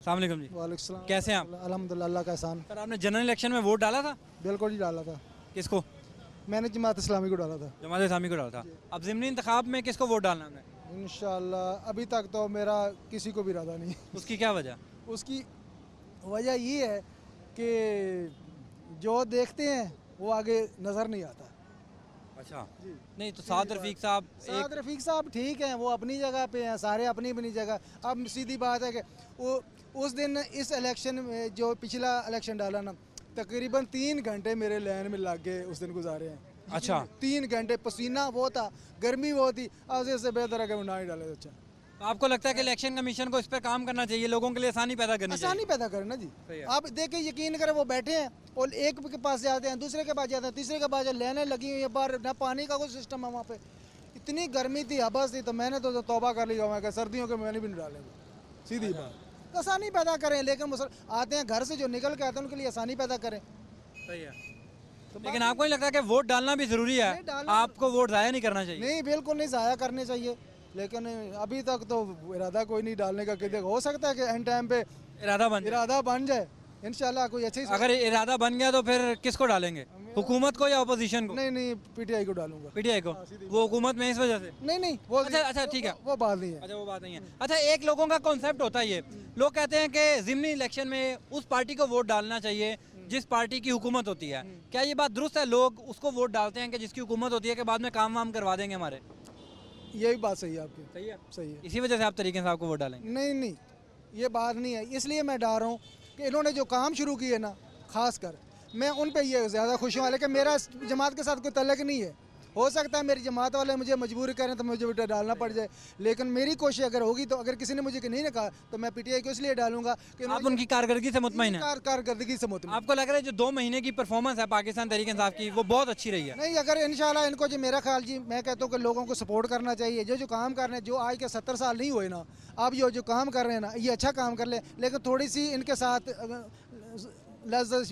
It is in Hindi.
अस्सलाम वालेकुम जी। वालेकुम सलाम। कैसे हैं आप? अल्हम्दुलिल्लाह, अल्लाह का एहसान। सर आपने जनरल इलेक्शन में वोट डाला था? बिल्कुल ही डाला था। किसको? मैंने जमात इस्लामी को डाला था। जमात इस्लामी को डाला था। अब ज़िमनी इंतखाब में किसको वोट डालना है हमने? इंशाअल्लाह अभी तक तो मेरा किसी को भी इरादा नहीं। उसकी क्या वजह? उसकी वजह ये है कि जो देखते हैं वो आगे नज़र नहीं आता। अच्छा। जी। नहीं तो साद रफीक साहब साद रफीक साहब ठीक हैं, वो अपनी जगह पे हैं, सारे अपनी अपनी जगह। अब सीधी बात है कि वो उस दिन इस इलेक्शन में जो पिछला इलेक्शन डाला ना, तकरीबन 3 घंटे मेरे लाइन में लग गए उस दिन गुजारे हैं। अच्छा। 3 घंटे पसीना वो था, गर्मी वो थी। अब इससे बेहतर है कि वो ना ही डाले। अच्छा, तो आपको लगता है कि इलेक्शन कमीशन को इस पर काम करना चाहिए, लोगों के लिए आसानी पैदा करनी चाहिए? आसानी पैदा करें ना जी। सही है। आप देखिए, यकीन करें, वो बैठे हैं और एक के पास जाते हैं, दूसरे के पास जाते हैं, तीसरे के पास लाइनें लगी हुई है बाहर, ना पानी का कोई सिस्टम है वहाँ पे। इतनी गर्मी थी, हबस थी, तो मैंने तो तौबा कर लिया। मैं सर्दियों के मैंने भी नहीं डालेंगे। सीधी बात, तो आसानी पैदा करें। लेकिन आते हैं घर से, जो निकल के आते हैं उनके लिए आसानी पैदा करें। सही है। लेकिन आपको नहीं लगता कि वोट डालना भी ज़रूरी है? नहीं, डालना आपको वोट ज़ाया नहीं करना चाहिए? नहीं, बिल्कुल नहीं, ज़ाया करने चाहिए। लेकिन अभी तक तो इरादा कोई नहीं डालने का। कि हो सकता है कि एंड टाइम पे इरादा बन जाए। इरादा बन जाए इंशाल्लाह। कोई अच्छी अगर इरादा बन गया तो फिर किसको डालेंगे? हुकूमत को या अपोजिशन को? नहीं नहीं, पीटीआई को डालूंगा। पीटीआई को? वो हुकूमत में इस वजह से? नहीं नहीं, वो अच्छा ठीक है। वो बात नहीं है। अच्छा वो बात नहीं है। अच्छा, एक लोगों का कॉन्सेप्ट होता है ये, लोग कहते हैं कि ज़िमनी इलेक्शन में उस पार्टी को वोट डालना चाहिए जिस पार्टी की हुकूमत होती है। क्या ये बात दुरुस्त है? लोग उसको वोट डालते हैं कि जिसकी हुकूमत होती है कि बाद में काम वाम करवा देंगे हमारे? यही बात सही है आपकी। सही है। सही है। इसी वजह से आप तरीके से आपको वोट डालेंगे? नहीं नहीं, ये बात नहीं है। इसलिए मैं डाल रहा हूँ कि इन्होंने जो काम शुरू किए ना, खास कर मैं उन पे ये ज़्यादा खुश हूँ। लेकिन मेरा जमात के साथ कोई तल्लक नहीं है। हो सकता है मेरी जमात वाले मुझे मजबूर करें तो मुझे वोट डालना पड़ जाए। लेकिन मेरी कोशिश अगर होगी, तो अगर किसी ने मुझे नहीं ने कहा, तो मैं पीटीआई को इसलिए डालूंगा कि आप उनकी कारकर्दगी से मुतमईन हैं? कारकर्दगी से मुतमईन। आपको लग रहा है जो 2 महीने की परफॉर्मेंस है पाकिस्तान तहरीक इंसाफ की, वो बहुत अच्छी रही है? नहीं, अगर इंशाल्लाह इनको, जो मेरा ख्याल जी, मैं कहता हूँ कि लोगों को सपोर्ट करना चाहिए। जो काम कर रहे हैं, जो आज के 70 साल नहीं हुए ना, अब जो काम कर रहे हैं ना, ये अच्छा काम कर ले। लेकिन थोड़ी सी इनके साथ लज्जत